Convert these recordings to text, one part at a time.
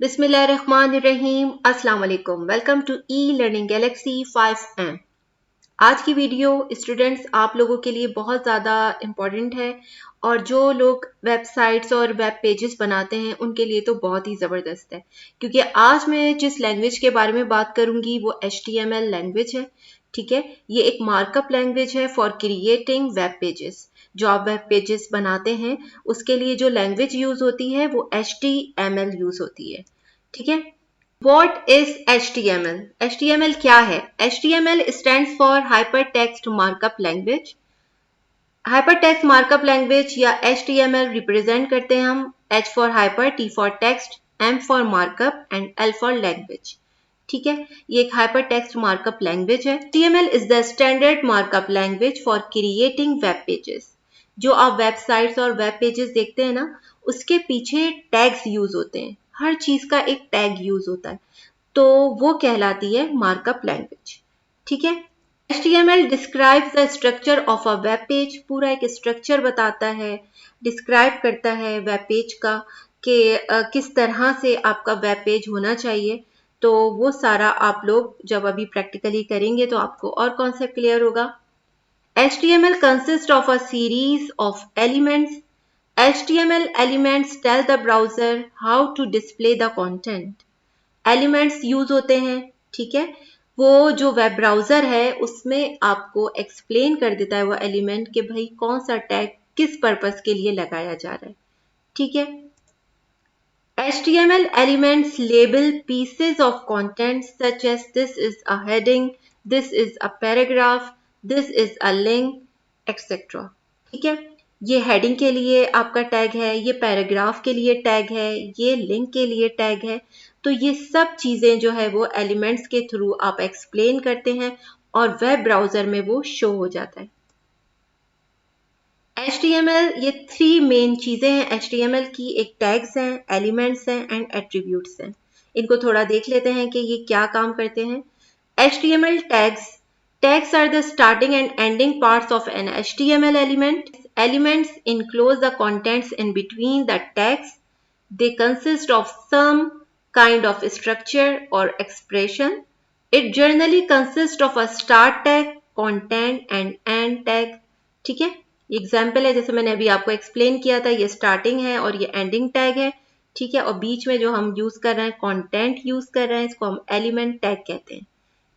बिस्मिल्लाहिर्रहमानिर्रहीम। अस्सलाम वालेकुम। Welcome to e learning galaxy 5M। आज की वीडियो स्टूडेंट्स आप लोगों के लिए बहुत ज़्यादा इम्पॉर्टेंट है और जो लोग वेबसाइट्स और वेब पेजेस बनाते हैं उनके लिए तो बहुत ही ज़बरदस्त है, क्योंकि आज मैं जिस लैंग्वेज के बारे में बात करूंगी वो HTML लैंग्वेज है। ठीक है, ये एक मार्कअप लैंग्वेज है फॉर क्रिएटिंग वेब पेजेस। जो आप वेब पेजेस बनाते हैं उसके लिए जो लैंग्वेज यूज होती है वो HTML यूज होती है। ठीक है, What is HTML? HTML क्या है? HTML stands for Hypertext Markup Language. Hypertext Markup Language या HTML रिप्रेजेंट करते हैं हम H for Hyper, T for Text, M for Markup and L for Language. ठीक है, ये एक Hypertext Markup Language है। HTML is the standard markup language for creating web pages. जो आप वेबसाइट्स और वेब पेजेस देखते हैं ना, उसके पीछे टैग्स यूज होते हैं। हर चीज का एक टैग यूज होता है, तो वो कहलाती है मार्कअप लैंग्वेज। ठीक है, HTML describes the structure of a web page। पूरा एक स्ट्रक्चर बताता है, डिस्क्राइब करता है वेब पेज का कि किस तरह से आपका वेब पेज होना चाहिए। तो वो सारा आप लोग जब अभी प्रैक्टिकली करेंगे तो आपको और कॉन्सेप्ट क्लियर होगा। HTML consists of a series of elements. HTML elements tell the browser how to display the content. Elements use होते हैं, ठीक है, वो जो वेब ब्राउजर है उसमें आपको एक्सप्लेन कर देता है वो एलिमेंट कि भाई कौन सा टैग किस पर्पस के लिए लगाया जा रहा है। ठीक है, HTML elements label pieces of content such as this is a heading, this is a paragraph, this is a link, etc. ठीक है, ये हेडिंग के लिए आपका टैग है, ये पैराग्राफ के लिए टैग है, ये लिंक के लिए टैग है। तो ये सब चीजें जो है वो एलिमेंट्स के थ्रू आप एक्सप्लेन करते हैं और वेब ब्राउजर में वो शो हो जाता है। HTML, ये 3 मेन चीजें हैं HTML की। एक टैग्स हैं, एलिमेंट्स हैं एंड एट्रीब्यूट्स हैं। इनको थोड़ा देख लेते हैं कि ये क्या काम करते हैं। HTML tags. Tags are the starting and ending parts of an HTML element. Elements enclose the contents in between the tags. They consist of some kind of structure or expression. It generally consists of a start tag, content and end tag. ठीक है, example है, जैसे मैंने अभी आपको explain किया था, ये स्टार्टिंग है और ये एंडिंग टैग है। ठीक है, और बीच में जो हम यूज कर रहे हैं कंटेंट यूज कर रहे हैं, इसको हम एलिमेंट टैग कहते हैं।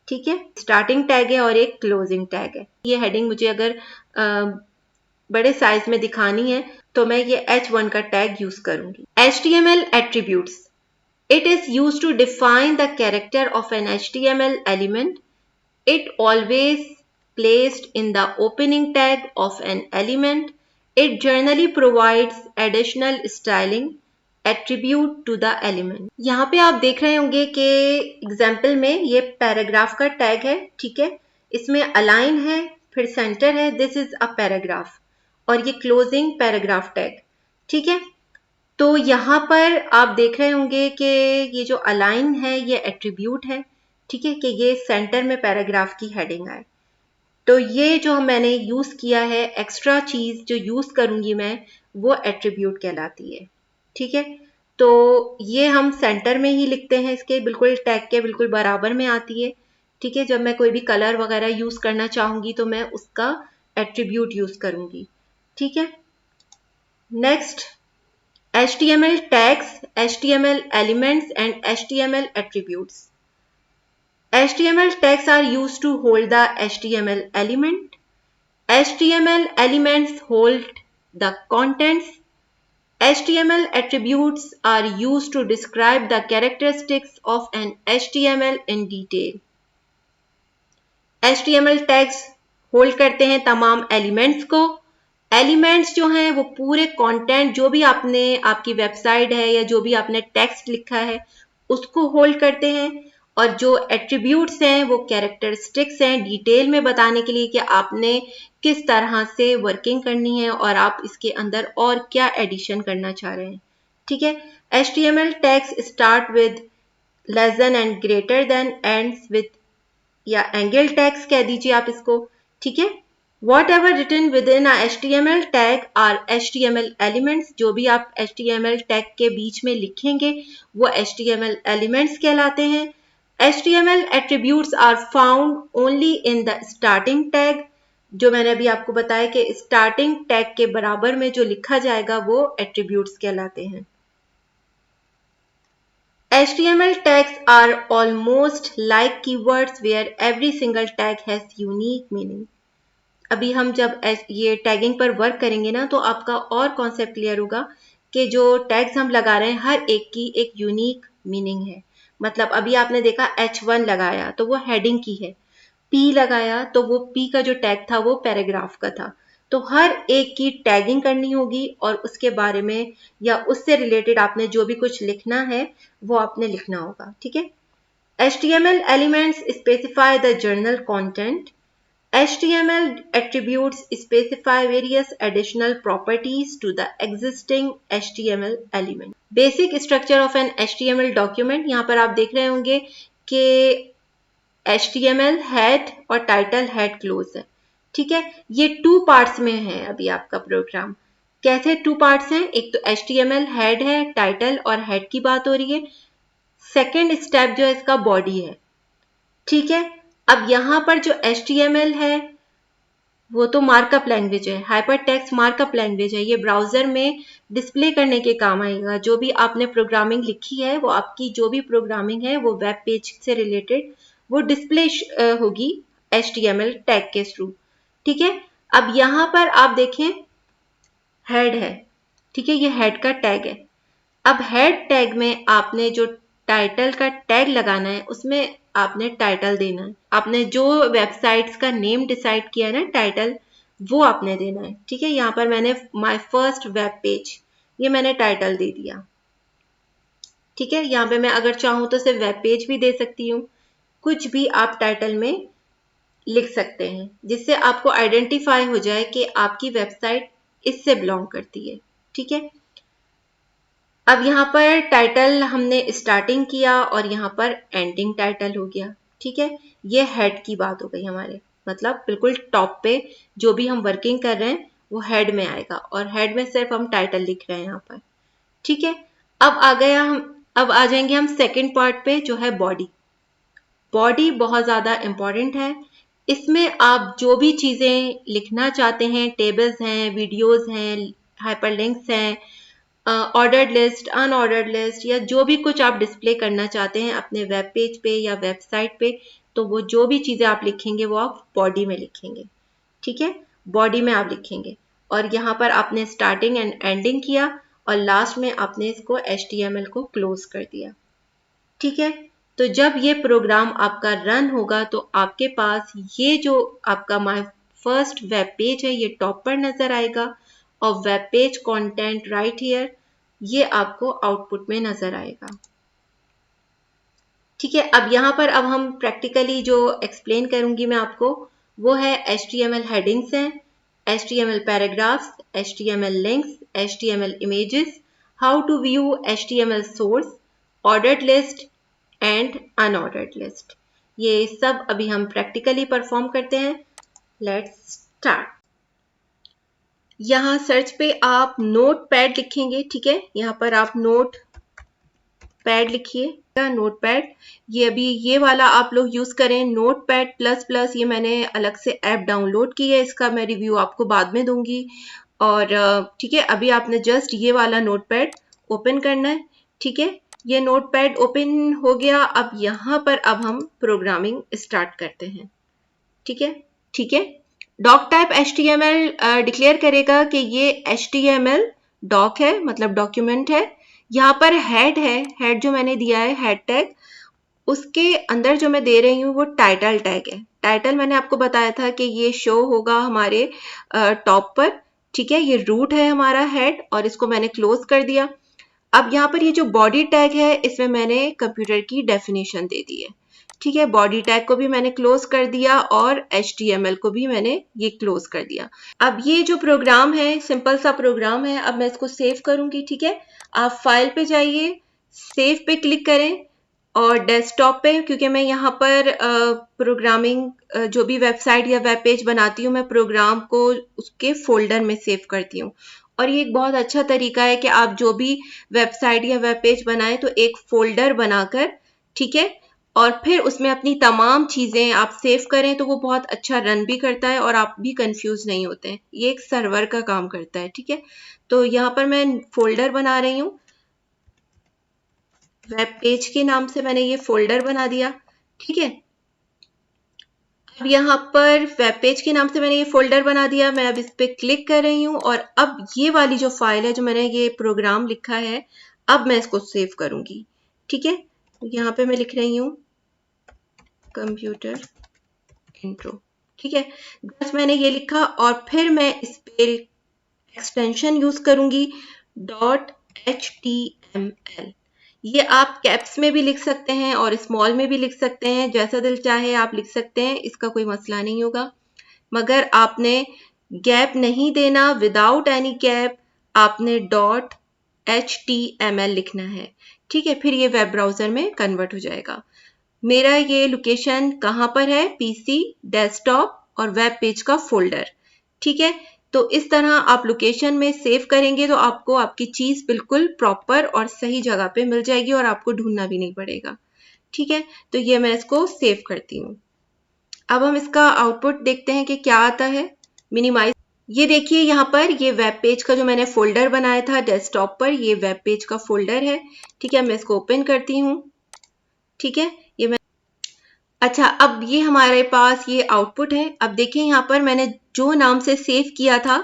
ठीक है, स्टार्टिंग टैग है और एक क्लोजिंग टैग है। ये हेडिंग मुझे अगर बड़े साइज में दिखानी है तो मैं ये H1 का टैग यूज करूंगी। HTML attributes. It is used to define the character of an HTML element. It always placed in the opening tag of an element. It generally provides additional styling attribute to the element. यहाँ पे आप देख रहे होंगे कि example में ये paragraph का टैग है। ठीक है, इसमें अलाइन है, फिर सेंटर है, दिस इज अ पैराग्राफ, और ये क्लोजिंग पैराग्राफ टैग। ठीक है, तो यहाँ पर आप देख रहे होंगे कि ये जो अलाइन है ये एट्रीब्यूट है। ठीक है, कि ये सेंटर में पैराग्राफ की हेडिंग आए। तो ये जो मैंने यूज किया है, एक्स्ट्रा चीज जो यूज करूंगी मैं, वो एट्रीब्यूट कहलाती है। ठीक है, तो ये हम सेंटर में ही लिखते हैं, इसके बिल्कुल टैग के बिल्कुल बराबर में आती है। ठीक है, जब मैं कोई भी कलर वगैरह यूज करना चाहूंगी तो मैं उसका एट्रीब्यूट यूज करूंगी। ठीक है, next HTML tags, HTML elements and HTML attributes. HTML tags are used to hold the HTML element. HTML elements hold the contents. HTML attributes are used to describe the characteristics of an HTML in detail. HTML tags hold करते हैं तमाम elements को। Elements जो हैं वो पूरे content, जो भी आपने, आपकी वेबसाइट है या जो भी आपने टेक्स्ट लिखा है उसको होल्ड करते हैं। और जो एट्रीब्यूट्स हैं वो कैरेक्टरिस्टिक्स हैं, डिटेल में बताने के लिए कि आपने किस तरह से वर्किंग करनी है और आप इसके अंदर और क्या एडिशन करना चाह रहे हैं। ठीक है, HTML tags start with less than and greater than, ends with या एंगल टैग्स कह दीजिए आप इसको। ठीक है, Whatever written within a HTML tag are HTML elements. जो भी आप HTML tag के बीच में लिखेंगे वो HTML elements कहलाते हैं. HTML attributes are found only in the starting tag. जो मैंने अभी आपको बताया कि starting tag के बराबर में जो लिखा जाएगा वो attributes कहलाते हैं. HTML tags are almost like keywords where every single tag has unique meaning. अभी हम जब ये टैगिंग पर वर्क करेंगे ना तो आपका और कॉन्सेप्ट क्लियर होगा कि जो टैग्स हम लगा रहे हैं हर एक की एक यूनिक मीनिंग है. मतलब अभी आपने देखा H1 लगाया तो वो हेडिंग की है, P लगाया तो वो P का जो टैग था वो पैराग्राफ का था. तो हर एक की टैगिंग करनी होगी और उसके बारे में या उससे रिलेटेड आपने जो भी कुछ लिखना है वो आपने लिखना होगा. ठीक है. HTML elements specify the journal content. HTML attributes specify various additional properties to the existing HTML element. Basic structure of an HTML document. यहाँ पर आप देख रहे होंगे कि HTML head और title head close है. ठीक है. ये 2 parts में है अभी आपका प्रोग्राम. कैसे 2 parts हैं? एक तो HTML head है, title और head की बात हो रही है. सेकेंड स्टेप जो है इसका बॉडी है. ठीक है. अब यहां पर जो HTML है वो तो मार्कअप लैंग्वेज है, हाइपर टेक्स्ट मार्कअप लैंग्वेज है. ये ब्राउजर में डिस्प्ले करने के काम आएगा. जो भी आपने प्रोग्रामिंग लिखी है वो आपकी जो भी प्रोग्रामिंग है वो वेब पेज से रिलेटेड वो डिस्प्ले होगी HTML टैग के थ्रू. ठीक है. अब यहां पर आप देखें हेड है. ठीक है. ये हेड का टैग है. अब हेड टैग में आपने जो टाइटल का टैग लगाना है उसमें आपने टाइटल देना है. आपने जो वेबसाइट्स का नेम डिसाइड किया है ना टाइटल वो आपने देना है. ठीक है. यहाँ पर मैंने माय फर्स्ट वेब पेज ये मैंने टाइटल दे दिया. ठीक है. यहाँ पे मैं अगर चाहूँ तो सिर्फ वेब पेज भी दे सकती हूँ. कुछ भी आप टाइटल में लिख सकते हैं जिससे आपको आइडेंटिफाई हो जाए कि आपकी वेबसाइट इससे बिलोंग करती है. ठीक है. अब यहाँ पर टाइटल हमने स्टार्टिंग किया और यहाँ पर एंडिंग टाइटल हो गया. ठीक है. ये हेड की बात हो गई हमारे. मतलब बिल्कुल टॉप पे जो भी हम वर्किंग कर रहे हैं वो हेड में आएगा और हेड में सिर्फ हम टाइटल लिख रहे हैं यहाँ पर. ठीक है. अब आ जाएंगे हम सेकंड पार्ट पे जो है बॉडी. बॉडी बहुत ज़्यादा इम्पॉर्टेंट है. इसमें आप जो भी चीज़ें लिखना चाहते हैं, टेबल्स हैं, वीडियोज़ हैं, हाइपरलिंक्स हैं, ऑर्डर्ड लिस्ट, अनऑर्डर्ड लिस्ट या जो भी कुछ आप डिस्प्ले करना चाहते हैं अपने वेब पेज पे या वेबसाइट पे तो वो जो भी चीज़ें आप लिखेंगे वो आप बॉडी में लिखेंगे. ठीक है. बॉडी में आप लिखेंगे और यहाँ पर आपने स्टार्टिंग एंड एंडिंग किया और लास्ट में आपने इसको HTML को क्लोज कर दिया. ठीक है. तो जब ये प्रोग्राम आपका रन होगा तो आपके पास ये जो आपका माय फर्स्ट वेब पेज है ये टॉप पर नजर आएगा और web page content right here ये आपको आउटपुट में नजर आएगा. ठीक है. अब यहाँ पर अब हम प्रैक्टिकली जो एक्सप्लेन करूंगी मैं आपको वो है HTML हेडिंग्स हैं, HTML paragraphs, HTML links, HTML images, how to view HTML source, ordered list and unordered list. ये सब अभी हम प्रैक्टिकली परफॉर्म करते हैं. Let's start. यहाँ सर्च पे आप नोट पैड लिखेंगे. ठीक है. यहाँ पर आप नोट पैड लिखिए. नोट पैड ये अभी ये वाला आप लोग यूज करें. नोट पैड प्लस प्लस ये मैंने अलग से ऐप डाउनलोड की है. इसका मैं रिव्यू आपको बाद में दूंगी. और ठीक है. अभी आपने जस्ट ये वाला नोट पैड ओपन करना है. ठीक है. ये नोट पैड ओपन हो गया. अब यहाँ पर अब हम प्रोग्रामिंग स्टार्ट करते हैं. ठीक है. ठीक है. डॉक टाइप HTML डिक्लेयर करेगा कि ये HTML डॉक है मतलब डॉक्यूमेंट है. यहाँ पर हेड है. हेड जो मैंने दिया है हेड टैग उसके अंदर जो मैं दे रही हूँ वो टाइटल टैग है. टाइटल मैंने आपको बताया था कि ये शो होगा हमारे टॉप पर. ठीक है. ये रूट है हमारा हेड और इसको मैंने क्लोज कर दिया. अब यहाँ पर ये जो बॉडी टैग है इसमें मैंने कंप्यूटर की डेफिनेशन दे दी है. ठीक है. बॉडी टैग को भी मैंने क्लोज कर दिया और HTML को भी मैंने ये क्लोज कर दिया. अब ये जो प्रोग्राम है सिंपल सा प्रोग्राम है. अब मैं इसको सेव करूंगी. ठीक है. आप फाइल पे जाइए, सेव पे क्लिक करें और डेस्कटॉप पे क्योंकि मैं यहाँ पर प्रोग्रामिंग जो भी वेबसाइट या वेब पेज बनाती हूँ मैं प्रोग्राम को उसके फोल्डर में सेव करती हूँ। और ये एक बहुत अच्छा तरीका है कि आप जो भी वेबसाइट या वेब पेज बनाएं तो एक फोल्डर बनाकर, ठीक है, और फिर उसमें अपनी तमाम चीज़ें आप सेव करें तो वो बहुत अच्छा रन भी करता है और आप भी कंफ्यूज नहीं होते हैं। ये एक सर्वर का काम करता है, ठीक है। तो यहाँ पर मैं फोल्डर बना रही हूँ, वेब पेज के नाम से मैंने ये फोल्डर बना दिया, ठीक है। अब यहाँ पर वेब पेज के नाम से मैंने ये फोल्डर बना दिया। मैं अब इस पे क्लिक कर रही हूँ और अब ये वाली जो फाइल है जो मैंने ये प्रोग्राम लिखा है अब मैं इसको सेव करूंगी, ठीक है। यहाँ पे मैं लिख रही हूँ कंप्यूटर इंट्रो, ठीक है। बस मैंने ये लिखा और फिर मैं इस पे एक्सटेंशन यूज करूंगी .html। ये आप कैप्स में भी लिख सकते हैं और स्मॉल में भी लिख सकते हैं, जैसा दिल चाहे आप लिख सकते हैं, इसका कोई मसला नहीं होगा। मगर आपने गैप नहीं देना, विदाउट एनी गैप आपने .html लिखना है, ठीक है। फिर ये वेब ब्राउजर में कन्वर्ट हो जाएगा। मेरा ये लोकेशन कहाँ पर है, पीसी, डेस्कटॉप और वेब पेज का फोल्डर, ठीक है। तो इस तरह आप लोकेशन में सेव करेंगे तो आपको आपकी चीज बिल्कुल प्रॉपर और सही जगह पे मिल जाएगी और आपको ढूंढना भी नहीं पड़ेगा, ठीक है। तो ये मैं इसको सेव करती हूँ। अब हम इसका आउटपुट देखते हैं कि क्या आता है। मिनिमाइज, ये देखिए यहाँ पर ये वेब पेज का जो मैंने फोल्डर बनाया था डेस्कटॉप पर, ये वेब पेज का फोल्डर है, ठीक है। मैं इसको ओपन करती हूँ, ठीक है। ये मैं, अच्छा, अब ये हमारे पास ये आउटपुट है। अब देखें यहाँ पर मैंने जो नाम से सेव किया था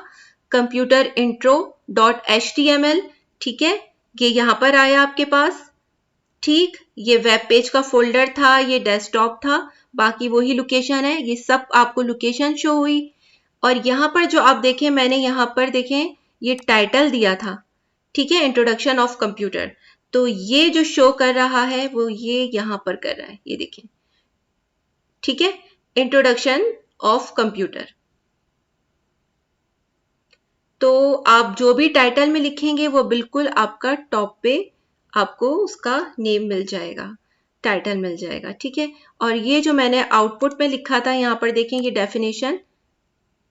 कंप्यूटर इंट्रो .html, ठीक है, ये यहाँ पर आया आपके पास, ठीक। ये वेब पेज का फोल्डर था, ये डेस्कटॉप था, बाकी वही लोकेशन है, ये सब आपको लोकेशन शो हुई। और यहाँ पर जो आप देखें मैंने यहाँ पर देखें ये टाइटल दिया था, ठीक है, इंट्रोडक्शन ऑफ कंप्यूटर। तो ये जो शो कर रहा है वो ये यहाँ पर कर रहा है, ये देखें, ठीक है, इंट्रोडक्शन ऑफ कंप्यूटर। तो आप जो भी टाइटल में लिखेंगे वो बिल्कुल आपका टॉप पे आपको उसका नेम मिल जाएगा, टाइटल मिल जाएगा, ठीक है। और ये जो मैंने आउटपुट में लिखा था यहाँ पर देखें ये डेफिनेशन,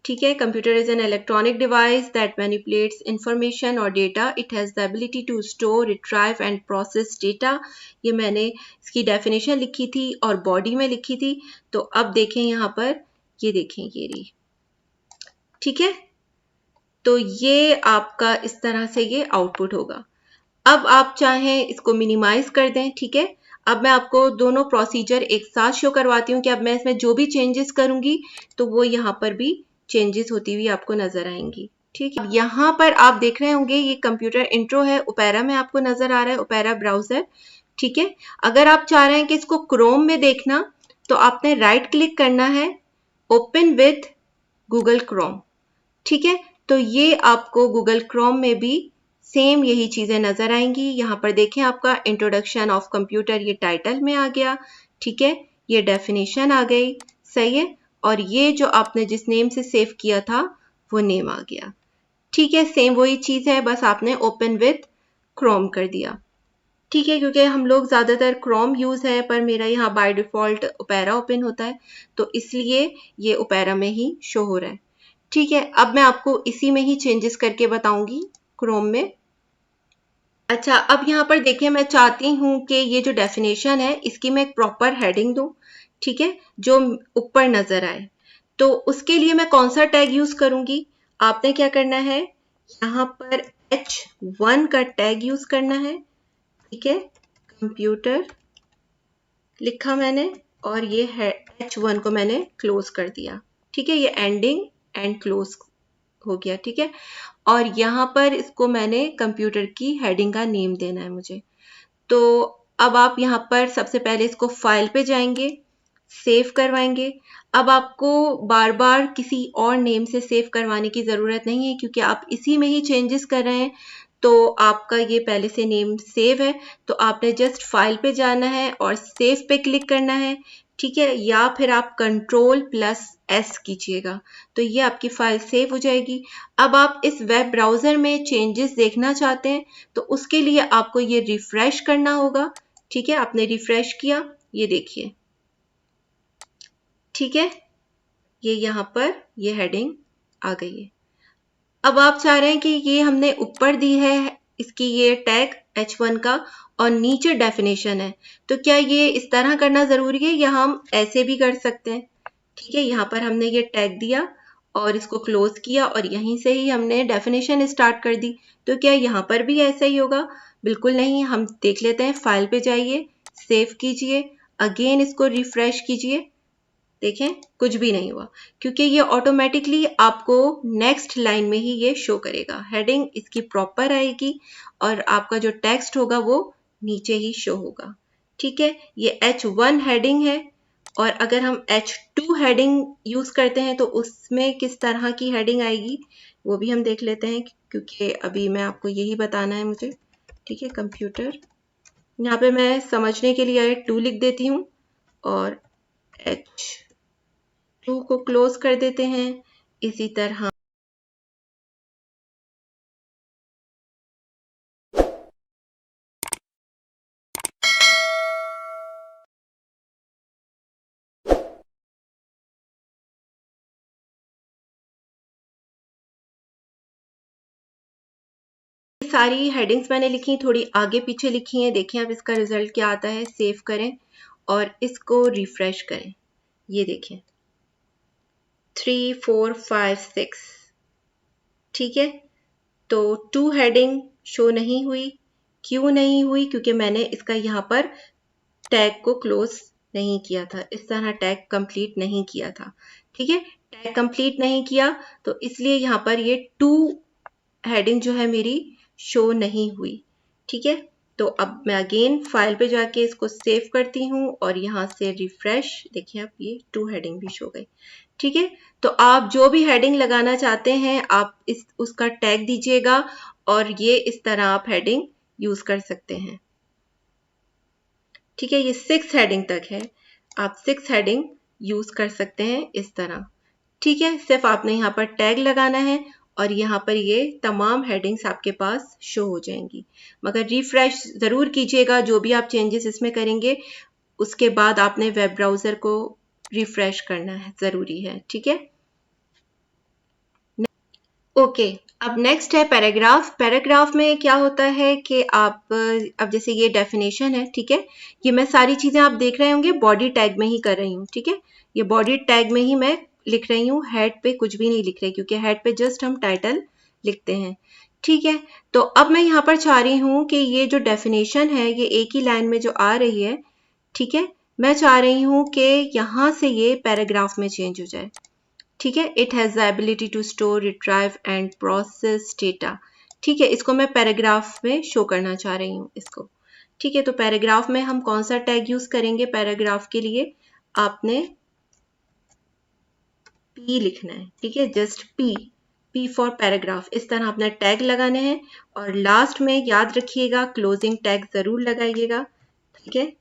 ठीक है। Computer is an electronic device that manipulates information और data, it has the ability to store, retrieve and process data. ये मैंने इसकी डेफिनेशन लिखी थी और बॉडी में लिखी थी। तो अब देखें यहाँ पर, ये देखें ये रही, ठीक है। तो ये आपका इस तरह से ये आउटपुट होगा। अब आप चाहें इसको मिनिमाइज कर दें, ठीक है। अब मैं आपको दोनों प्रोसीजर एक साथ शो करवाती हूँ कि अब मैं इसमें जो भी चेंजेस करूंगी तो वो यहाँ पर भी चेंजेस होती हुई आपको नजर आएंगी, ठीक है। यहाँ पर आप देख रहे होंगे ये कंप्यूटर इंट्रो है, ओपेरा में आपको नजर आ रहा है, ओपेरा ब्राउजर, ठीक है। अगर आप चाह रहे हैं कि इसको क्रोम में देखना तो आपने राइट क्लिक करना है, ओपन विथ गूगल क्रोम, ठीक है। तो ये आपको गूगल क्रोम में भी सेम यही चीजें नजर आएंगी। यहाँ पर देखें आपका इंट्रोडक्शन ऑफ कंप्यूटर ये टाइटल में आ गया, ठीक है, ये डेफिनेशन आ गई, सही है। और ये जो आपने जिस नेम से सेव किया था वो नेम आ गया, ठीक है। सेम वही चीज है, बस आपने ओपन विथ क्रोम कर दिया, ठीक है। क्योंकि हम लोग ज्यादातर क्रोम यूज है पर मेरा यहाँ बाय डिफॉल्ट ओपेरा ओपन होता है तो इसलिए ये ओपेरा में ही शो हो रहा है, ठीक है। अब मैं आपको इसी में ही चेंजेस करके बताऊंगी क्रोम में। अच्छा, अब यहाँ पर देखिए मैं चाहती हूँ कि ये जो डेफिनेशन है इसकी मैं एक प्रॉपर हेडिंग दूं, ठीक है, जो ऊपर नजर आए। तो उसके लिए मैं कौन सा टैग यूज करूंगी, आपने क्या करना है, यहाँ पर H1 का टैग यूज करना है, ठीक है। कंप्यूटर लिखा मैंने और ये है H1 को मैंने क्लोज कर दिया, ठीक है। ये एंडिंग एंड क्लोज हो गया, ठीक है। और यहाँ पर इसको मैंने कंप्यूटर की हेडिंग का नेम देना है मुझे। तो अब आप यहाँ पर सबसे पहले इसको फाइल पे जाएंगे, सेव करवाएंगे। अब आपको बार बार किसी और नेम से सेव करवाने की ज़रूरत नहीं है क्योंकि आप इसी में ही चेंजेस कर रहे हैं। तो आपका ये पहले से नेम सेव है तो आपने जस्ट फाइल पे जाना है और सेव पे क्लिक करना है, ठीक है। या फिर आप Ctrl+S कीजिएगा तो ये आपकी फाइल सेव हो जाएगी। अब आप इस वेब ब्राउजर में चेंजेस देखना चाहते हैं तो उसके लिए आपको ये रिफ्रेश करना होगा, ठीक है, आपने रिफ्रेश किया, ये देखिए, ठीक है, ये यहाँ पर ये हेडिंग आ गई है। अब आप चाह रहे हैं कि ये हमने ऊपर दी है इसकी ये टैग H1 का और नीचे डेफिनेशन है, तो क्या ये इस तरह करना जरूरी है या हम ऐसे भी कर सकते हैं? ठीक है, यहाँ पर हमने ये टैग दिया और इसको क्लोज किया और यहीं से ही हमने डेफिनेशन स्टार्ट कर दी, तो क्या यहाँ पर भी ऐसा ही होगा? बिल्कुल नहीं, हम देख लेते हैं। फाइल पे जाइए, सेव कीजिए, अगेन इसको रिफ्रेश कीजिए, देखें कुछ भी नहीं हुआ, क्योंकि ये ऑटोमेटिकली आपको नेक्स्ट लाइन में ही ये शो करेगा। हेडिंग इसकी प्रॉपर आएगी और आपका जो टेक्स्ट होगा वो नीचे ही शो होगा। ठीक है, ये H1 हेडिंग है और अगर हम H2 हेडिंग यूज करते हैं तो उसमें किस तरह की हेडिंग आएगी वो भी हम देख लेते हैं, क्योंकि अभी मैं आपको यही बताना है मुझे। ठीक है, कंप्यूटर, यहाँ पे मैं समझने के लिए 2 लिख देती हूँ और H2 को क्लोज कर देते हैं। इसी तरह सारी हेडिंग्स मैंने लिखी, थोड़ी आगे पीछे लिखी हैं। देखिए अब इसका रिजल्ट क्या आता है। सेव करें और इसको रिफ्रेश करें, ये देखें 3 4 5 6। ठीक है, तो 2 हेडिंग शो नहीं हुई। क्यों नहीं हुई? क्योंकि मैंने इसका यहाँ पर टैग को क्लोज नहीं किया था, इस तरह टैग कंप्लीट नहीं किया था। ठीक है, टैग कंप्लीट नहीं किया तो इसलिए यहाँ पर ये 2 हेडिंग जो है मेरी शो नहीं हुई। ठीक है, तो अब मैं अगेन फाइल पे जाके इसको सेव करती हूँ और यहाँ से रिफ्रेश, देखिए अब ये 2 हेडिंग भी शो गई। ठीक है, तो आप जो भी हेडिंग लगाना चाहते हैं आप उसका टैग दीजिएगा और ये इस तरह आप हेडिंग यूज कर सकते हैं। ठीक है, ये 6 हेडिंग तक है, आप 6 हेडिंग यूज कर सकते हैं इस तरह। ठीक है, सिर्फ आपने यहाँ पर टैग लगाना है और यहाँ पर ये तमाम हेडिंग्स आपके पास शो हो जाएंगी। मगर रिफ्रेश जरूर कीजिएगा, जो भी आप चेंजेस इसमें करेंगे उसके बाद आपने वेब ब्राउजर को रिफ्रेश करना है, जरूरी है। ठीक है, ओके, अब नेक्स्ट है पैराग्राफ। पैराग्राफ में क्या होता है कि आप अब जैसे ये डेफिनेशन है, ठीक है, ये मैं सारी चीजें आप देख रहे होंगे बॉडी टैग में ही कर रही हूँ। ठीक है, ये बॉडी टैग में ही मैं लिख रही हूँ, हेड पे कुछ भी नहीं लिख रही, क्योंकि हेड पे जस्ट हम टाइटल लिखते हैं। ठीक है, तो अब मैं यहाँ पर चाह रही हूँ कि ये जो डेफिनेशन है ये एक ही लाइन में जो आ रही है, ठीक है, मैं चाह रही हूँ कि यहाँ से ये पैराग्राफ में चेंज हो जाए। ठीक है, it has the ability to store, retrieve and process data. ठीक है, इसको मैं पैराग्राफ में शो करना चाह रही हूँ इसको। ठीक है, तो पैराग्राफ में हम कौन सा टैग यूज करेंगे? पैराग्राफ के लिए आपने P लिखना है। ठीक है, जस्ट P फॉर पैराग्राफ, इस तरह अपना टैग लगाने हैं और लास्ट में याद रखिएगा क्लोजिंग टैग जरूर लगाइएगा। ठीक है,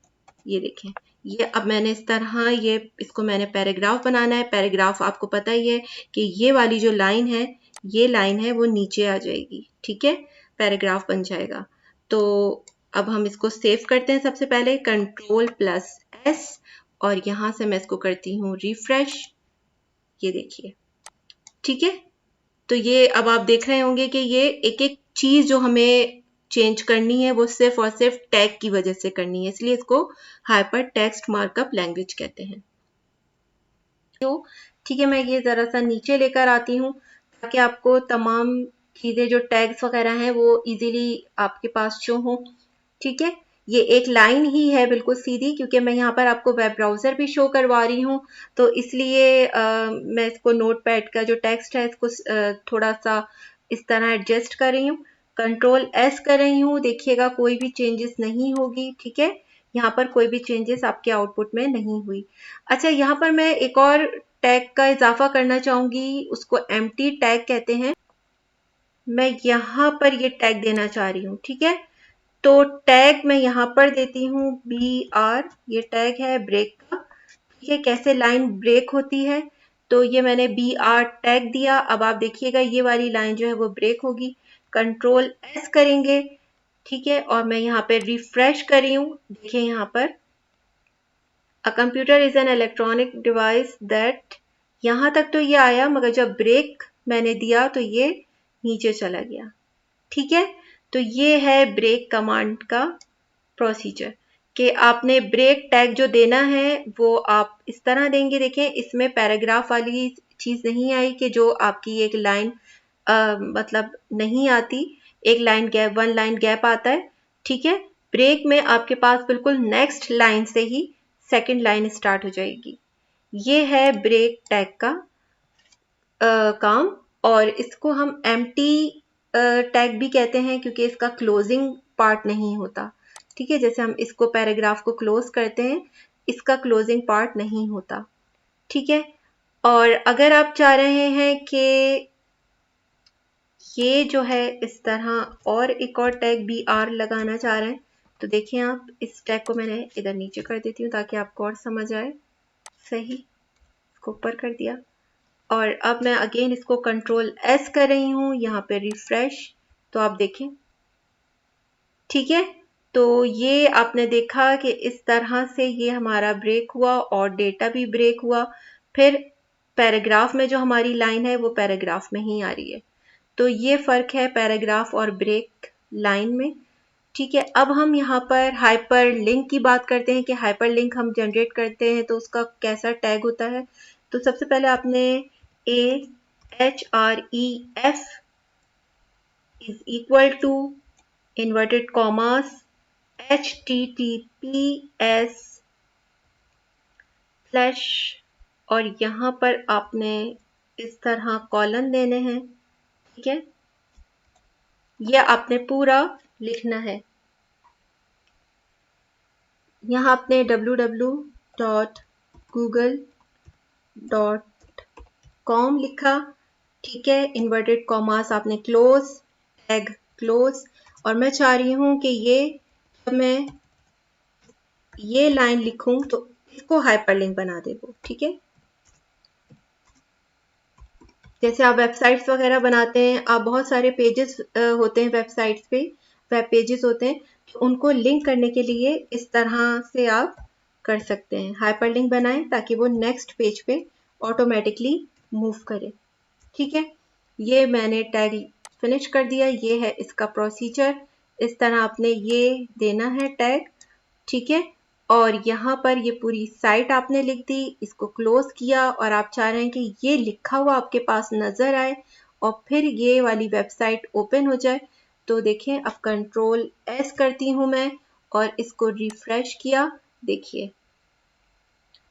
ये देखें, ये अब मैंने इस तरह ये इसको मैंने पैराग्राफ बनाना है। पैराग्राफ आपको पता ही है कि ये वाली जो लाइन है, ये लाइन है वो नीचे आ जाएगी। ठीक है, पैराग्राफ बन जाएगा। तो अब हम इसको सेव करते हैं। सबसे पहले Ctrl+S और यहाँ से मैं इसको करती हूँ रिफ्रेश, ये देखिए। ठीक है, तो ये अब आप देख रहे होंगे कि ये एक एक चीज जो हमें चेंज करनी है वो सिर्फ और सिर्फ टैग की वजह से करनी है, इसलिए इसको हाइपर टेक्स्ट मार्कअप लैंग्वेज कहते हैं। तो ठीक है, मैं ये जरा सा नीचे लेकर आती हूँ ताकि आपको तमाम चीजें जो टैग्स वगैरह हैं वो इजीली आपके पास शो हो। ठीक है, ये एक लाइन ही है बिल्कुल सीधी, क्योंकि मैं यहाँ पर आपको वेब ब्राउजर भी शो करवा रही हूँ, तो इसलिए मैं इसको नोटपैड का जो टेक्स्ट है इसको थोड़ा सा इस तरह एडजस्ट कर रही हूँ। Ctrl+S कर रही हूँ, देखिएगा कोई भी चेंजेस नहीं होगी। ठीक है, यहाँ पर कोई भी चेंजेस आपके आउटपुट में नहीं हुई। अच्छा, यहाँ पर मैं एक और टैग का इजाफा करना चाहूंगी, उसको एम्प्टी टैग कहते हैं। मैं यहाँ पर ये टैग देना चाह रही हूँ। ठीक है, तो टैग मैं यहाँ पर देती हूँ BR, ये टैग है ब्रेक का। ठीक है, कैसे लाइन ब्रेक होती है, तो ये मैंने BR टैग दिया। अब आप देखिएगा ये वाली लाइन जो है वो ब्रेक होगी। Ctrl+S करेंगे ठीक है, और मैं यहाँ पे रिफ्रेश कर रही हूँ। देखिए यहाँ पर a computer is an electronic device that, यहाँ तक तो ये आया, मगर जब ब्रेक मैंने दिया तो ये नीचे चला गया। ठीक है, तो ये है ब्रेक कमांड का प्रोसीजर कि आपने ब्रेक टैग जो देना है वो आप इस तरह देंगे। देखें इसमें पैराग्राफ वाली चीज नहीं आई कि जो आपकी एक लाइन मतलब नहीं आती, एक line gap, one line gap आता है। ठीक है, ब्रेक में आपके पास बिल्कुल नेक्स्ट लाइन से ही सेकंड लाइन स्टार्ट हो जाएगी। ये है ब्रेक टैग का काम, और इसको हम एम्प्टी टैग भी कहते हैं क्योंकि इसका क्लोजिंग पार्ट नहीं होता। ठीक है, जैसे हम इसको पैराग्राफ को क्लोज करते हैं, इसका क्लोजिंग पार्ट नहीं होता। ठीक है, और अगर आप चाह रहे हैं कि ये जो है इस तरह और एक और टैग बी आर लगाना चाह रहे हैं, तो देखिए आप इस टैग को मैंने इधर नीचे कर देती हूँ ताकि आपको और समझ आए। सही, इसको ऊपर कर दिया, और अब मैं अगेन इसको कंट्रोल एस कर रही हूँ, यहाँ पे रिफ्रेश, तो आप देखें। ठीक है, तो ये आपने देखा कि इस तरह से ये हमारा ब्रेक हुआ और डेटा भी ब्रेक हुआ। फिर पैराग्राफ में जो हमारी लाइन है वो पैराग्राफ में ही आ रही है। तो ये फर्क है पैराग्राफ और ब्रेक लाइन में। ठीक है, अब हम यहाँ पर हाइपर लिंक की बात करते हैं कि हाइपर लिंक हम जनरेट करते हैं तो उसका कैसा टैग होता है। तो सबसे पहले आपने AHREF is equal to inverted commas HTTPS slash, और यहाँ पर आपने इस तरह कॉलन देने हैं। ठीक है, यह आपने पूरा लिखना है। यहाँ आपने www.google.com लिखा। ठीक है, इन्वर्टेड कॉमास आपने क्लोज, टैग क्लोज, और मैं चाह रही हूँ कि ये जब मैं ये लाइन लिखूं तो इसको हाइपरलिंक बना दे वो। ठीक है, जैसे आप वेबसाइट्स वगैरह बनाते हैं, आप बहुत सारे पेजेस होते हैं वेबसाइट्स पे, वेब पेजेस होते हैं, तो उनको लिंक करने के लिए इस तरह से आप कर सकते हैं, हाइपरलिंक बनाएं ताकि वो नेक्स्ट पेज पे ऑटोमेटिकली मूव करे। ठीक है, ये मैंने टैग फिनिश कर दिया, ये है इसका प्रोसीजर। इस तरह आपने ये देना है टैग। ठीक है, और यहाँ पर ये पूरी साइट आपने लिख दी, इसको क्लोज किया, और आप चाह रहे हैं कि ये लिखा हुआ आपके पास नजर आए और फिर ये वाली वेबसाइट ओपन हो जाए। तो देखें, अब कंट्रोल एस करती हूँ मैं और इसको रिफ्रेश किया। देखिए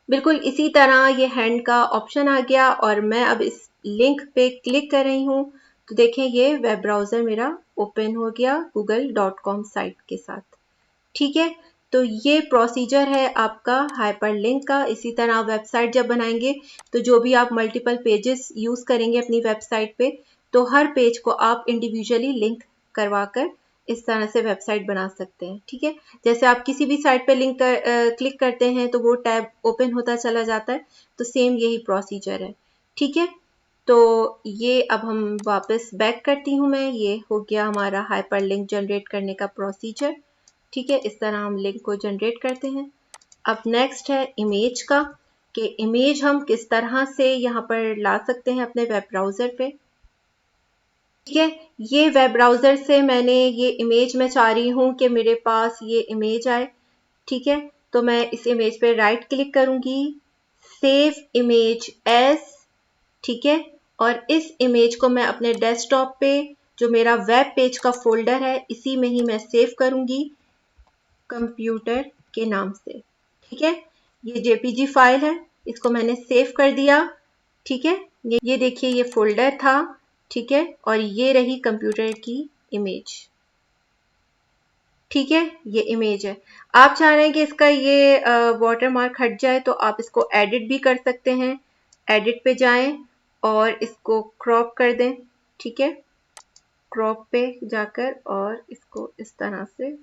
बिल्कुल इसी तरह ये हैंड का ऑप्शन आ गया और मैं अब इस लिंक पे क्लिक कर रही हूँ, तो देखें ये वेब ब्राउज़र मेरा ओपन हो गया google.com साइट के साथ। ठीक है, तो ये प्रोसीजर है आपका हाइपरलिंक का। इसी तरह आप वेबसाइट जब बनाएंगे तो जो भी आप मल्टीपल पेजेस यूज़ करेंगे अपनी वेबसाइट पे, तो हर पेज को आप इंडिविजुअली लिंक करवाकर इस तरह से वेबसाइट बना सकते हैं। ठीक है, जैसे आप किसी भी साइट पे क्लिक करते हैं तो वो टैब ओपन होता चला जाता है, तो सेम यही प्रोसीजर है। ठीक है, तो ये अब हम वापस बैक करती हूँ मैं, ये हो गया हमारा हाइपरलिंक जनरेट करने का प्रोसीजर। ठीक है, इस तरह हम लिंक को जनरेट करते हैं। अब नेक्स्ट है इमेज का, कि इमेज हम किस तरह से यहाँ पर ला सकते हैं अपने वेब ब्राउज़र पे। ठीक है, ये वेब ब्राउज़र से मैंने ये इमेज में चाह रही हूँ कि मेरे पास ये इमेज आए। ठीक है, तो मैं इस इमेज पे राइट क्लिक करूँगी, सेव इमेज एज। ठीक है, और इस इमेज को मैं अपने डेस्कटॉप पे जो मेरा वेब पेज का फोल्डर है इसी में ही मैं सेव करूँगी कंप्यूटर के नाम से। ठीक है, ये जेपीजी फाइल है, इसको मैंने सेव कर दिया। ठीक है, ये देखिए ये फोल्डर था। ठीक है, और ये रही कंप्यूटर की इमेज। ठीक है, ये इमेज है। आप चाह रहे हैं कि इसका ये वाटरमार्क हट जाए तो आप इसको एडिट भी कर सकते हैं। एडिट पे जाएं और इसको क्रॉप कर दें। ठीक है, क्रॉप पे जाकर और इसको इस तरह से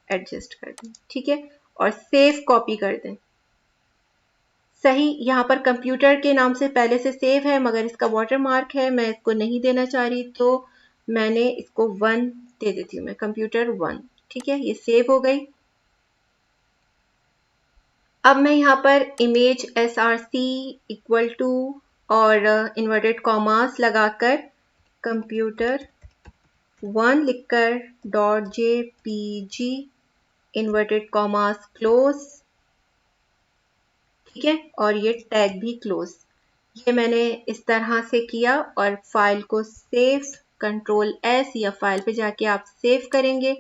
एडजस्ट कर दें। ठीक है, और सेव कॉपी कर दें। सही, यहाँ पर कंप्यूटर के नाम से पहले से सेव है मगर इसका वाटरमार्क है, मैं इसको नहीं देना चाह रही, तो मैंने इसको 1 दे देती हूँ, मैं कंप्यूटर 1। ठीक है, ये सेव हो गई। अब मैं यहाँ पर इमेज src इक्वल टू और इन्वर्टेड कॉमास लगाकर कंप्यूटर 1 लिखकर .jpg इन्वर्टेड कॉमास क्लोज, ठीक है, और ये टैग भी क्लोज। ये मैंने इस तरह से किया और फाइल को सेव, कंट्रोल S या फाइल पे जाके आप सेव करेंगे,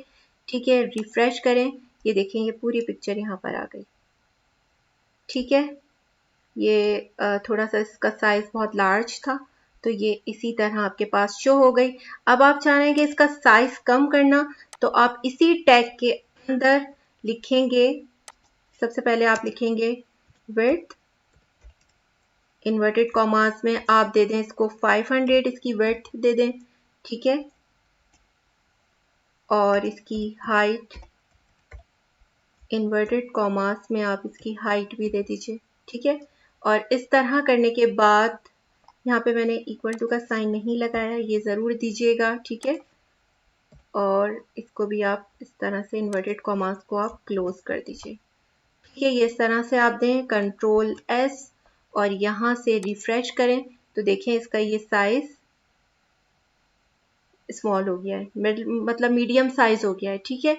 ठीक है, रिफ्रेश करें। ये देखें, ये पूरी पिक्चर यहाँ पर आ गई, ठीक है। ये थोड़ा सा इसका साइज बहुत लार्ज था, तो ये इसी तरह आपके पास शो हो गई। अब आप चाह रहे हैं कि इसका साइज कम करना, तो आप इसी टैग के अंदर लिखेंगे, सबसे पहले आप लिखेंगे विड्थ, इन्वर्टेड कॉमास में आप दे दें इसको 500, इसकी विड्थ दे दें, ठीक है, और इसकी हाइट इन्वर्टेड कॉमास में आप इसकी हाइट भी दे दीजिए, ठीक है। और इस तरह करने के बाद यहाँ पे मैंने इक्वल टू का साइन नहीं लगाया, ये ज़रूर दीजिएगा, ठीक है। और इसको भी आप इस तरह से इन्वर्टेड कॉमास को आप क्लोज कर दीजिए, ठीक है। ये इस तरह से आप दें, कंट्रोल S और यहाँ से रिफ्रेश करें, तो देखें इसका ये साइज स्मॉल हो गया है, मतलब मीडियम साइज हो गया है, ठीक है।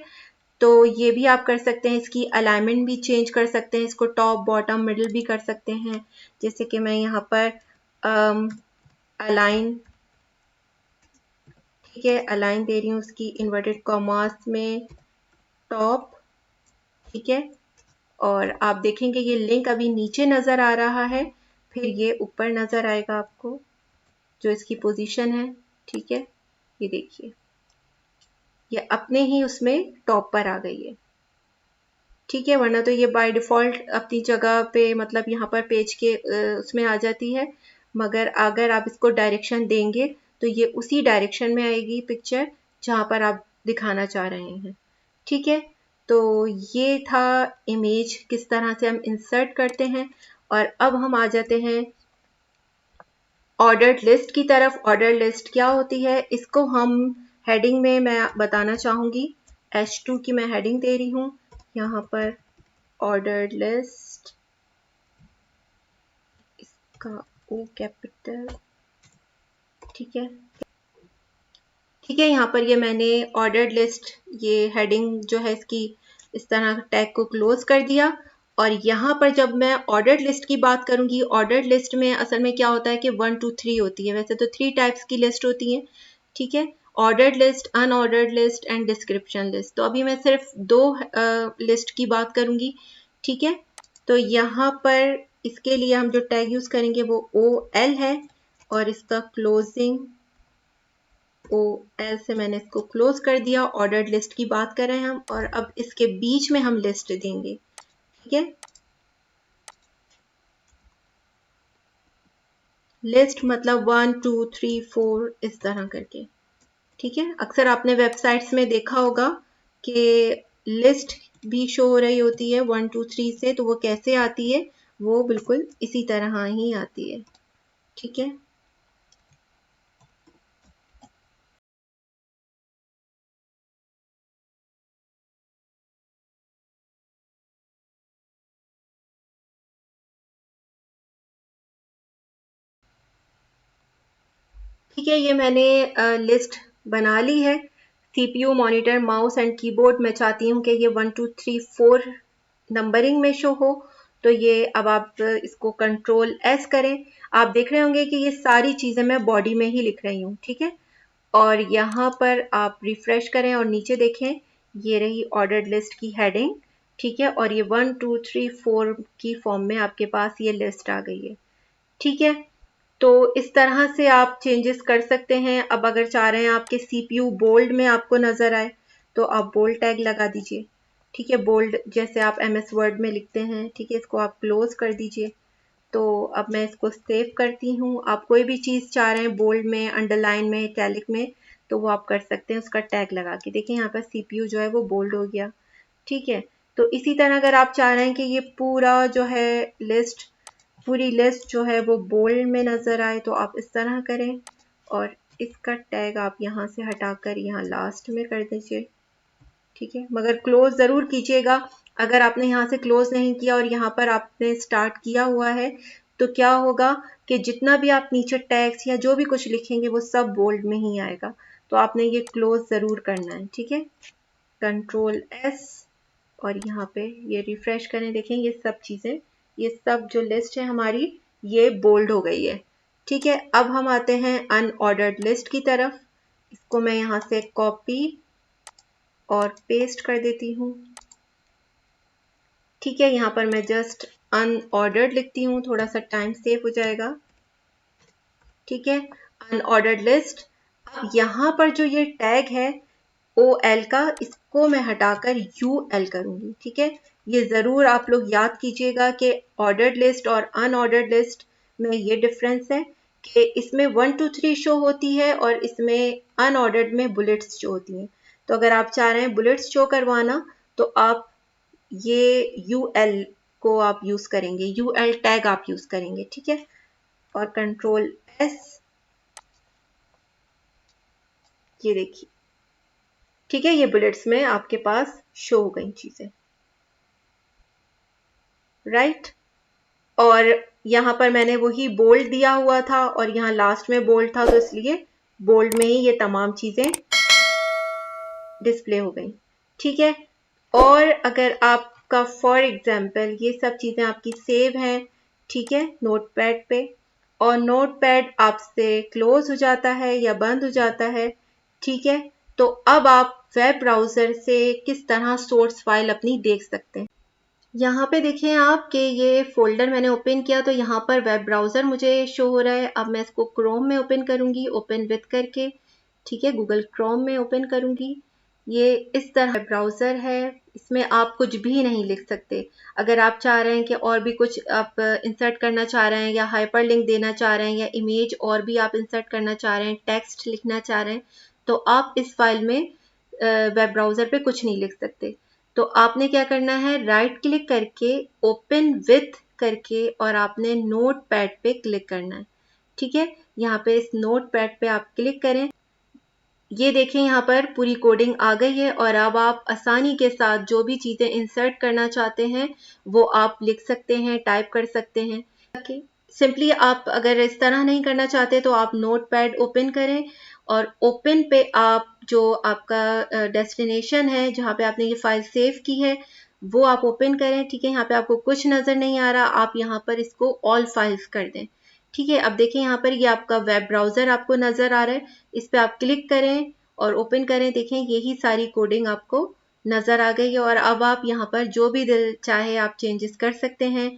तो ये भी आप कर सकते हैं, इसकी अलाइनमेंट भी चेंज कर सकते हैं, इसको टॉप बॉटम मिडिल भी कर सकते हैं। जैसे कि मैं यहाँ पर अलाइन, ठीक है, अलाइन दे रही हूँ उसकी इन्वर्टेड कॉमास में टॉप, ठीक है। और आप देखेंगे ये लिंक अभी नीचे नज़र आ रहा है, फिर ये ऊपर नज़र आएगा आपको जो इसकी पोजीशन है, ठीक है। ये देखिए, ये अपने ही उसमें टॉप पर आ गई है, ठीक है, वरना तो ये बाय डिफ़ॉल्ट अपनी जगह पे, मतलब यहाँ पर पेज के उसमें आ जाती है, मगर अगर आप इसको डायरेक्शन देंगे तो ये उसी डायरेक्शन में आएगी पिक्चर जहाँ पर आप दिखाना चाह रहे हैं, ठीक है। तो ये था इमेज किस तरह से हम इंसर्ट करते हैं। और अब हम आ जाते हैं ऑर्डर्ड लिस्ट की तरफ। ऑर्डर लिस्ट क्या होती है, इसको हम हेडिंग में मैं बताना चाहूँगी, H2 की मैं हेडिंग दे रही हूँ यहाँ पर, ऑर्डर्ड लिस्ट, इसका O कैपिटल, ठीक है, ठीक है। यहाँ पर ये मैंने ऑर्डर्ड लिस्ट, ये हेडिंग जो है इसकी इस तरह टैग को क्लोज कर दिया। और यहाँ पर जब मैं ऑर्डर्ड लिस्ट की बात करूँगी, ऑर्डर्ड लिस्ट में असल में क्या होता है कि 1 2 3 होती है, वैसे तो 3 टाइप्स की लिस्ट होती है, ठीक है, ordered list, unordered list and description list. तो अभी मैं सिर्फ दो लिस्ट की बात करूँगी, ठीक है। तो यहाँ पर इसके लिए हम जो टैग यूज़ करेंगे वो OL है, और इसका क्लोजिंग OL से मैंने इसको क्लोज कर दिया। ऑर्डर्ड लिस्ट की बात कर रहे हैं हम, और अब इसके बीच में हम लिस्ट देंगे, ठीक है। लिस्ट मतलब 1 2 3 4 इस तरह करके, ठीक है। अक्सर आपने वेबसाइट्स में देखा होगा कि लिस्ट भी शो हो रही होती है 1 2 3 से, तो वो कैसे आती है, वो बिल्कुल इसी तरह ही आती है, ठीक है। ठीक है, ये मैंने लिस्ट बना ली है। CPU, monitor, mouse and keyboard मैं चाहती हूँ कि ये 1 2 3 4 नंबरिंग में शो हो, तो ये अब आप इसको कंट्रोल S करें। आप देख रहे होंगे कि ये सारी चीज़ें मैं बॉडी में ही लिख रही हूँ, ठीक है। और यहाँ पर आप रिफ्रेश करें और नीचे देखें, ये रही ऑर्डर्ड लिस्ट की हेडिंग, ठीक है, और ये 1 2 3 4 की फॉर्म में आपके पास ये लिस्ट आ गई है, ठीक है। तो इस तरह से आप चेंजेस कर सकते हैं। अब अगर चाह रहे हैं आपके CPU बोल्ड में आपको नज़र आए, तो आप बोल्ड टैग लगा दीजिए, ठीक है। बोल्ड जैसे आप MS वर्ड में लिखते हैं, ठीक है, इसको आप क्लोज कर दीजिए। तो अब मैं इसको सेव करती हूँ। आप कोई भी चीज़ चाह रहे हैं बोल्ड में, अंडरलाइन में, इटैलिक में, तो वो आप कर सकते हैं उसका टैग लगा के। देखिए यहाँ पर CPU जो है वो बोल्ड हो गया, ठीक है। तो इसी तरह अगर आप चाह रहे हैं कि ये पूरा जो है लिस्ट, पूरी लिस्ट जो है वो बोल्ड में नज़र आए, तो आप इस तरह करें, और इसका टैग आप यहाँ से हटाकर यहाँ लास्ट में कर दीजिए, ठीक है, मगर क्लोज ज़रूर कीजिएगा। अगर आपने यहाँ से क्लोज नहीं किया और यहाँ पर आपने स्टार्ट किया हुआ है तो क्या होगा कि जितना भी आप नीचे टैग्स या जो भी कुछ लिखेंगे वो सब बोल्ड में ही आएगा। तो आपने ये क्लोज ज़रूर करना है। ठीक है, कंट्रोल एस और यहाँ पे ये रिफ्रेश करें, देखें ये सब चीज़ें, ये सब जो लिस्ट है हमारी ये बोल्ड हो गई है। ठीक है, अब हम आते हैं अनऑर्डर्ड लिस्ट की तरफ। इसको मैं यहाँ से कॉपी और पेस्ट कर देती हूँ। ठीक है, यहाँ पर मैं जस्ट अनऑर्डर्ड लिखती हूँ, थोड़ा सा टाइम सेव हो जाएगा। ठीक है, अनऑर्डर्ड लिस्ट। अब यहाँ पर जो ये टैग है OL का, इसको मैं हटाकर UL करूंगी। ठीक है, ये ज़रूर आप लोग याद कीजिएगा कि ऑर्डर्ड लिस्ट और अनऑर्डर्ड लिस्ट में ये डिफरेंस है कि इसमें 1 2 3 शो होती है और इसमें अनऑर्डर्ड में बुलेट्स शो होती हैं। तो अगर आप चाह रहे हैं बुलेट्स शो करवाना तो आप ये UL को आप यूज़ करेंगे, UL टैग आप यूज़ करेंगे। ठीक है, और कंट्रोल S, ये देखिए। ठीक है, ये बुलेट्स में आपके पास शो हो गई चीज़ें, राइट। और यहाँ पर मैंने वही बोल्ड दिया हुआ था और यहाँ लास्ट में बोल्ड था, तो इसलिए बोल्ड में ही ये तमाम चीज़ें डिस्प्ले हो गई। ठीक है, और अगर आपका फॉर एग्जांपल ये सब चीज़ें आपकी सेव हैं, ठीक है, नोटपैड पे, और नोटपैड आपसे क्लोज हो जाता है या बंद हो जाता है, ठीक है, तो अब आप वेब ब्राउज़र से किस तरह सोर्स फाइल अपनी देख सकते हैं। यहाँ पे देखें आप कि ये फोल्डर मैंने ओपन किया तो यहाँ पर वेब ब्राउज़र मुझे शो हो रहा है। अब मैं इसको क्रोम में ओपन करूँगी, ओपन विथ करके। ठीक है, गूगल क्रोम में ओपन करूँगी। ये इस तरह ब्राउज़र है, इसमें आप कुछ भी नहीं लिख सकते। अगर आप चाह रहे हैं कि और भी कुछ आप इंसर्ट करना चाह रहे हैं या हाइपर लिंक देना चाह रहे हैं या इमेज और भी आप इंसर्ट करना चाह रहे हैं, टेक्स्ट लिखना चाह रहे हैं, तो आप इस फाइल में वेब ब्राउज़र पे कुछ नहीं लिख सकते। तो आपने क्या करना है, राइट क्लिक करके ओपन विथ करके और आपने नोट पैड पे क्लिक करना है। ठीक है, यहाँ पे इस नोट पैड पे आप क्लिक करें। ये देखें यहाँ पर पूरी कोडिंग आ गई है और अब आप आसानी के साथ जो भी चीज़ें इंसर्ट करना चाहते हैं वो आप लिख सकते हैं, टाइप कर सकते हैं। सिंपली आप अगर इस तरह नहीं करना चाहते तो आप नोट पैड ओपन करें और ओपन पे आप जो आपका डेस्टिनेशन है जहाँ पे आपने ये फाइल सेव की है वो आप ओपन करें। ठीक है, यहाँ पे आपको कुछ नज़र नहीं आ रहा, आप यहाँ पर इसको ऑल फाइल्स कर दें। ठीक है, अब देखें यहाँ पर ये आपका वेब ब्राउज़र आपको नज़र आ रहा है, इस पर आप क्लिक करें और ओपन करें। देखें यही सारी कोडिंग आपको नज़र आ गई है और अब आप यहाँ पर जो भी दिल चाहे आप चेंजेस कर सकते हैं।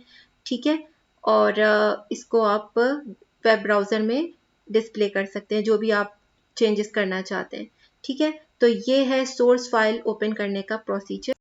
ठीक है, और इसको आप वेब ब्राउज़र में डिस्प्ले कर सकते हैं जो भी आप चेंजेस करना चाहते हैं। ठीक है, तो ये है सोर्स फाइल ओपन करने का प्रोसीजर।